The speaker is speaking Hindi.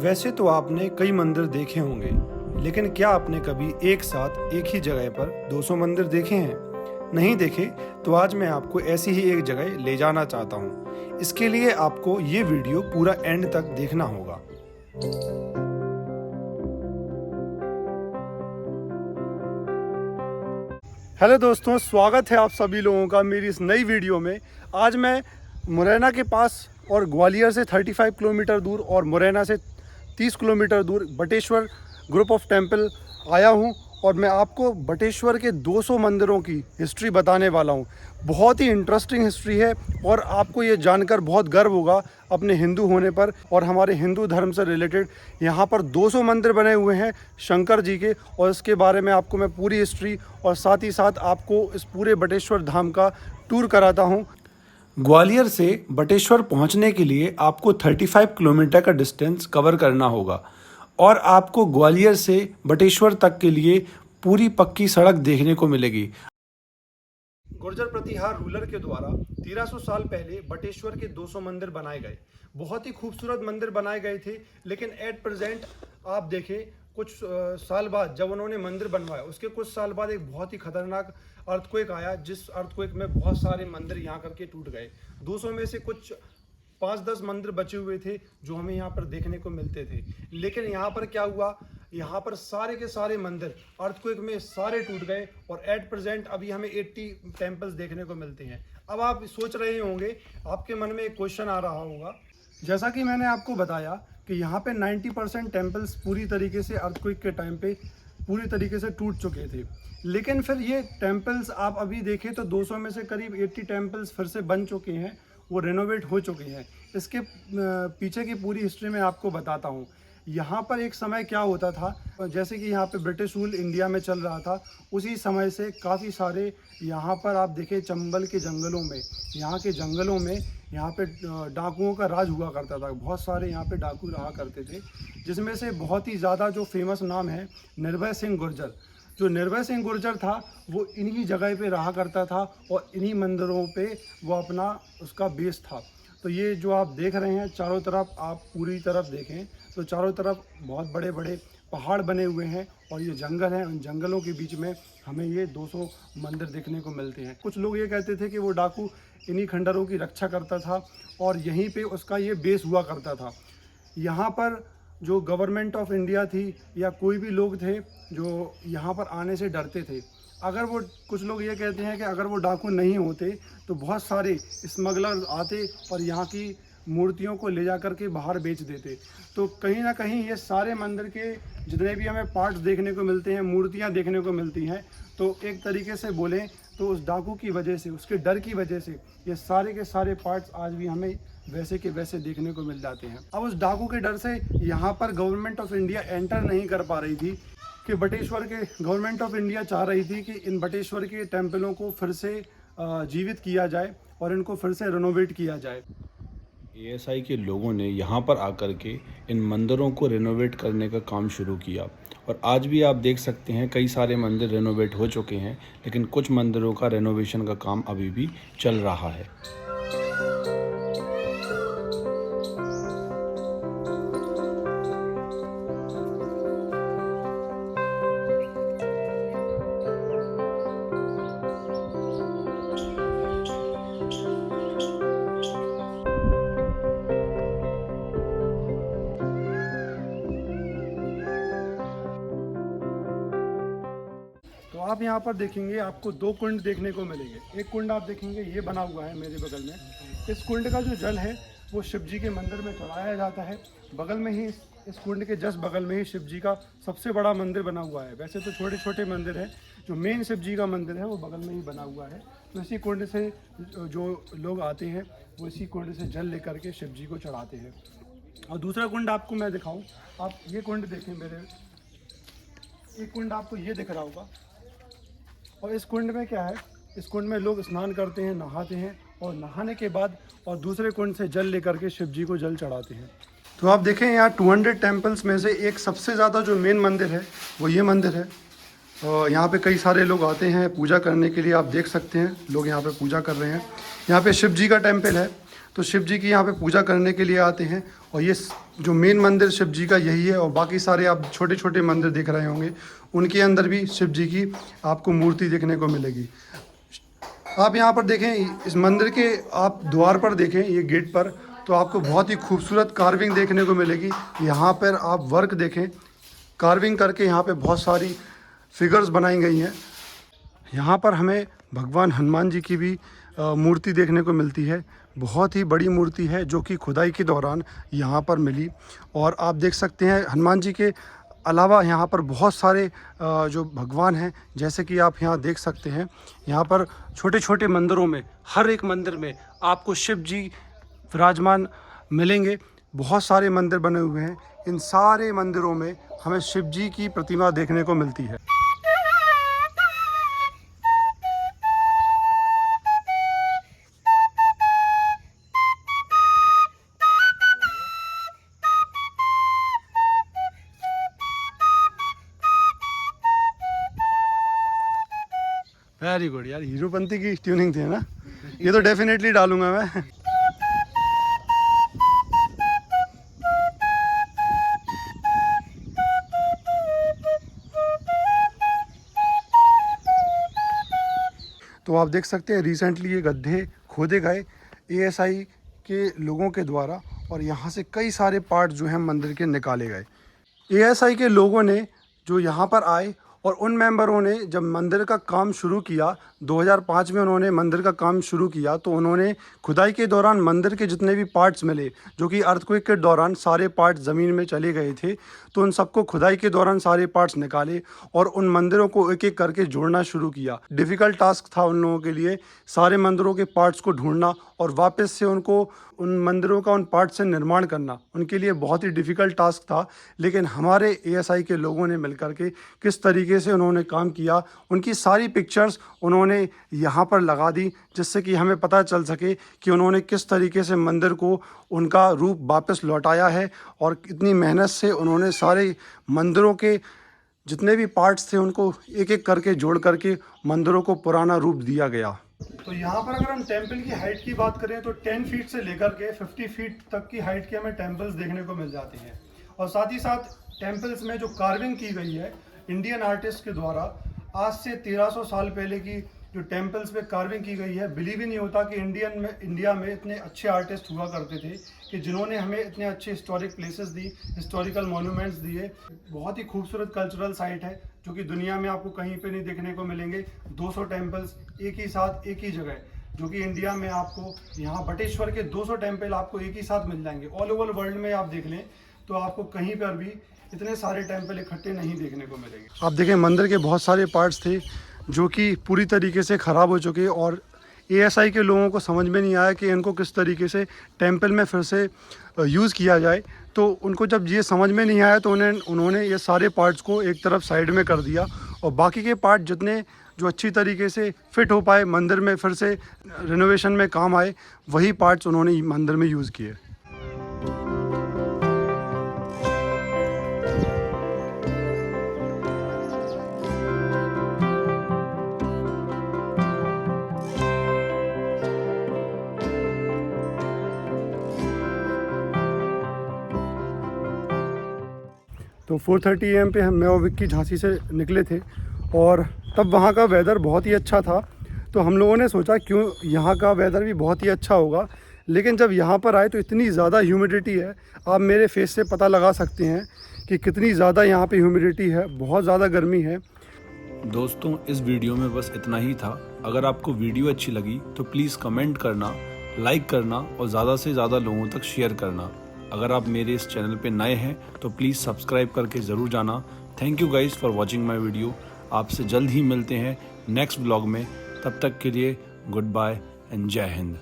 वैसे तो आपने कई मंदिर देखे होंगे, लेकिन क्या आपने कभी एक साथ एक ही जगह पर 200 मंदिर देखे हैं? नहीं देखे तो आज मैं आपको ऐसी ही एक जगह ले जाना चाहता हूँ। इसके लिए आपको ये वीडियो पूरा एंड तक देखना होगा। हेलो दोस्तों, स्वागत है आप सभी लोगों का मेरी इस नई वीडियो में। आज मैं मुरैना के पास और ग्वालियर से 35 किलोमीटर दूर और मुरैना से 30 किलोमीटर दूर बटेश्वर ग्रुप ऑफ टेम्पल आया हूं और मैं आपको बटेश्वर के 200 मंदिरों की हिस्ट्री बताने वाला हूं। बहुत ही इंटरेस्टिंग हिस्ट्री है और आपको ये जानकर बहुत गर्व होगा अपने हिंदू होने पर और हमारे हिंदू धर्म से रिलेटेड। यहाँ पर 200 मंदिर बने हुए हैं शंकर जी के, और इसके बारे में आपको मैं पूरी हिस्ट्री और साथ ही साथ आपको इस पूरे बटेश्वर धाम का टूर कराता हूँ। ग्वालियर से बटेश्वर पहुंचने के लिए आपको 35 किलोमीटर का डिस्टेंस कवर करना होगा और आपको ग्वालियर से बटेश्वर तक के लिए पूरी पक्की सड़क देखने को मिलेगी। गुर्जर प्रतिहार रूलर के द्वारा 1300 साल पहले बटेश्वर के 200 मंदिर बनाए गए। बहुत ही खूबसूरत मंदिर बनाए गए थे, लेकिन एट प्रेजेंट आप देखें कुछ साल बाद जब उन्होंने मंदिर बनवाया, उसके कुछ साल बाद एक बहुत ही खतरनाक अर्थक्वेक आया, जिस अर्थक्वेक में बहुत सारे मंदिर यहाँ करके टूट गए। 200 में से कुछ 5-10 मंदिर बचे हुए थे जो हमें यहाँ पर देखने को मिलते थे। लेकिन यहाँ पर क्या हुआ, यहाँ पर सारे के सारे मंदिर अर्थक्वेक में सारे टूट गए और एट प्रेजेंट अभी हमें 80 टेम्पल्स देखने को मिलते हैं। अब आप सोच रहे होंगे, आपके मन में एक क्वेश्चन आ रहा होगा, जैसा कि मैंने आपको बताया कि यहाँ पे 90% टेम्पल्स पूरी तरीके से अर्थक्वेक के टाइम पे पूरी तरीके से टूट चुके थे। लेकिन फिर ये टेम्पल्स आप अभी देखें तो 200 में से करीब 80 टेम्पल्स फिर से बन चुके हैं, वो रेनोवेट हो चुके हैं। इसके पीछे की पूरी हिस्ट्री में आपको बताता हूँ। यहाँ पर एक समय क्या होता था, जैसे कि यहाँ पे ब्रिटिश रूल इंडिया में चल रहा था, उसी समय से काफ़ी सारे यहाँ पर आप देखें चंबल के जंगलों में, यहाँ के जंगलों में यहाँ पे डाकुओं का राज हुआ करता था। बहुत सारे यहाँ पे डाकू रहा करते थे, जिसमें से बहुत ही ज़्यादा जो फेमस नाम है निर्भय सिंह गुर्जर। जो निर्भय सिंह गुर्जर था वो इन्हीं जगह पे रहा करता था और इन्हीं मंदिरों पे वो अपना उसका बेस था। तो ये जो आप देख रहे हैं चारों तरफ, आप पूरी तरफ देखें तो चारों तरफ बहुत बड़े बड़े पहाड़ बने हुए हैं और ये जंगल हैं। उन जंगलों के बीच में हमें ये 200 मंदिर देखने को मिलते हैं। कुछ लोग ये कहते थे कि वो डाकू इन्हीं खंडरों की रक्षा करता था और यहीं पे उसका ये बेस हुआ करता था। यहाँ पर जो गवर्नमेंट ऑफ इंडिया थी या कोई भी लोग थे जो यहाँ पर आने से डरते थे। अगर वो, कुछ लोग ये कहते हैं कि अगर वो डाकू नहीं होते तो बहुत सारे स्मगलर आते और यहाँ की मूर्तियों को ले जा कर के बाहर बेच देते। तो कहीं ना कहीं ये सारे मंदिर के जितने भी हमें पार्ट्स देखने को मिलते हैं, मूर्तियाँ देखने को मिलती हैं, तो एक तरीके से बोलें तो उस डाकू की वजह से, उसके डर की वजह से ये सारे के सारे पार्ट्स आज भी हमें वैसे के वैसे देखने को मिल जाते हैं। अब उस डाकू के डर से यहाँ पर गवर्नमेंट ऑफ इंडिया एंटर नहीं कर पा रही थी कि बटेश्वर के गवर्नमेंट ऑफ इंडिया चाह रही थी कि इन बटेश्वर के टेम्पलों को फिर से जीवित किया जाए और इनको फिर से रेनोवेट किया जाए। एएसआई के लोगों ने यहाँ पर आकर के इन मंदिरों को रेनोवेट करने का काम शुरू किया और आज भी आप देख सकते हैं कई सारे मंदिर रेनोवेट हो चुके हैं, लेकिन कुछ मंदिरों का रेनोवेशन का काम अभी भी चल रहा है। तो आप यहाँ पर देखेंगे आपको 2 कुंड देखने को मिलेंगे। एक कुंड आप देखेंगे ये बना हुआ है मेरे बगल में। इस कुंड का जो जल है वो शिव जी के मंदिर में चढ़ाया जाता है। बगल में ही, इस कुंड के जस्ट बगल में ही शिव जी का सबसे बड़ा मंदिर बना हुआ है। वैसे तो छोटे छोटे मंदिर हैं, जो मेन शिव जी का मंदिर है वो बगल में ही बना हुआ है। तो इसी कुंड से जो लोग आते हैं वो इसी कुंड से जल लेकर के शिव जी को चढ़ाते हैं। और दूसरा कुंड आपको मैं दिखाऊँ, आप ये कुंड देखें मेरे, एक कुंड आपको ये दिख रहा होगा। और इस कुंड में क्या है, इस कुंड में लोग स्नान करते हैं, नहाते हैं और नहाने के बाद और दूसरे कुंड से जल लेकर के शिव जी को जल चढ़ाते हैं। तो आप देखें यहाँ 200 टेम्पल्स में से एक सबसे ज़्यादा जो मेन मंदिर है वो ये मंदिर है। और यहाँ पे कई सारे लोग आते हैं पूजा करने के लिए। आप देख सकते हैं लोग यहाँ पे पूजा कर रहे हैं। यहाँ पे शिव जी का टेम्पल है। तो शिव जी की यहाँ पे पूजा करने के लिए आते हैं। और ये जो मेन मंदिर शिव जी का यही है, और बाकी सारे आप छोटे छोटे मंदिर देख रहे होंगे, उनके अंदर भी शिव जी की आपको मूर्ति देखने को मिलेगी। आप यहाँ पर देखें, इस मंदिर के आप द्वार पर देखें, ये गेट पर, तो आपको बहुत ही खूबसूरत कार्विंग देखने को मिलेगी। यहाँ पर आप वर्क देखें, कार्विंग करके यहाँ पे बहुत सारी फिगर्स बनाई गई हैं। यहाँ पर हमें भगवान हनुमान जी की भी मूर्ति देखने को मिलती है। बहुत ही बड़ी मूर्ति है जो कि खुदाई के दौरान यहाँ पर मिली। और आप देख सकते हैं हनुमान जी के अलावा यहाँ पर बहुत सारे जो भगवान हैं, जैसे कि आप यहाँ देख सकते हैं, यहाँ पर छोटे छोटे मंदिरों में, हर एक मंदिर में आपको शिव जी विराजमान मिलेंगे। बहुत सारे मंदिर बने हुए हैं, इन सारे मंदिरों में हमें शिव जी की प्रतिमा देखने को मिलती है। वेरी गुड यार, हीरोपंती की ट्यूनिंग थी ना, ये तो डेफिनेटली डालूंगा मैं। तो आप देख सकते हैं रिसेंटली ये गड्ढे खोदे गए एएसआई के लोगों के द्वारा, और यहाँ से कई सारे पार्ट जो हैं मंदिर के निकाले गए। एएसआई के लोगों ने जो यहाँ पर आए, और उन मेंबरों ने जब मंदिर का काम शुरू किया, 2005 में उन्होंने मंदिर का काम शुरू किया, तो उन्होंने खुदाई के दौरान मंदिर के जितने भी पार्ट्स मिले, जो कि अर्थक्वेक के दौरान सारे पार्ट्स ज़मीन में चले गए थे, तो उन सबको खुदाई के दौरान सारे पार्ट्स निकाले और उन मंदिरों को एक एक करके जोड़ना शुरू किया। डिफ़िकल्ट टास्क था उन लोगों के लिए सारे मंदिरों के पार्ट्स को ढूंढना और वापस से उनको उन मंदिरों का उन पार्ट से निर्माण करना, उनके लिए बहुत ही डिफ़िकल्ट टास्क था। लेकिन हमारे एएसआई के लोगों ने मिलकर के किस तरीके से उन्होंने काम किया, उनकी सारी पिक्चर्स उन्होंने यहाँ पर लगा दी, जिससे कि हमें पता चल सके कि उन्होंने किस तरीके से मंदिर को उनका रूप वापस लौटाया है, और कितनी मेहनत से उन्होंने सारे मंदिरों के जितने भी पार्ट्स थे उनको एक एक करके जोड़ करके मंदिरों को पुराना रूप दिया गया। तो यहाँ पर अगर हम टेंपल की हाइट की बात करें तो 10 फीट से लेकर के 50 फीट तक की हाइट के हमें टेंपल्स देखने को मिल जाती हैं। और साथ ही साथ टेंपल्स में जो कार्विंग की गई है इंडियन आर्टिस्ट के द्वारा, आज से 1300 साल पहले की जो टेंपल्स पे कार्विंग की गई है। बिलीव ही नहीं होता कि इंडिया में इतने अच्छे आर्टिस्ट हुआ करते थे कि जिन्होंने हमें इतने अच्छे हिस्टोरिक प्लेसेस दी, हिस्टोरिकल मॉन्यूमेंट्स दिए। बहुत ही खूबसूरत कल्चरल साइट है जो कि दुनिया में आपको कहीं पे नहीं देखने को मिलेंगे। 200 टेम्पल्स एक ही साथ एक ही जगह, जो कि इंडिया में आपको यहाँ बटेश्वर के 200 टेम्पल आपको एक ही साथ मिल जाएंगे। ऑल ओवर वर्ल्ड में आप देख लें तो आपको कहीं पर भी इतने सारे टेम्पल इकट्ठे नहीं देखने को मिलेंगे। आप देखें मंदिर के बहुत सारे पार्ट्स थे जो कि पूरी तरीके से ख़राब हो चुके, और एएसआई के लोगों को समझ में नहीं आया कि इनको किस तरीके से टेंपल में फिर से यूज़ किया जाए। तो उनको जब ये समझ में नहीं आया तो उन्होंने ये सारे पार्ट्स को एक तरफ साइड में कर दिया, और बाकी के पार्ट जितने जो अच्छी तरीके से फिट हो पाए, मंदिर में फिर से रिनोवेशन में काम आए, वही पार्ट्स उन्होंने मंदिर में यूज़ किए। तो 4:30 AM पे मैं और विक्की झांसी से निकले थे, और तब वहाँ का वेदर बहुत ही अच्छा था। तो हम लोगों ने सोचा क्यों यहाँ का वेदर भी बहुत ही अच्छा होगा, लेकिन जब यहाँ पर आए तो इतनी ज़्यादा ह्यूमिडिटी है। आप मेरे फेस से पता लगा सकते हैं कि कितनी ज़्यादा यहाँ पे ह्यूमिडिटी है, बहुत ज़्यादा गर्मी है। दोस्तों, इस वीडियो में बस इतना ही था। अगर आपको वीडियो अच्छी लगी तो प्लीज़ कमेंट करना, लाइक करना और ज़्यादा से ज़्यादा लोगों तक शेयर करना। अगर आप मेरे इस चैनल पे नए हैं तो प्लीज़ सब्सक्राइब करके ज़रूर जाना। Thank you guys for watching my video. आपसे जल्द ही मिलते हैं नेक्स्ट ब्लॉग में। तब तक के लिए गुड बाय एंड जय हिंद।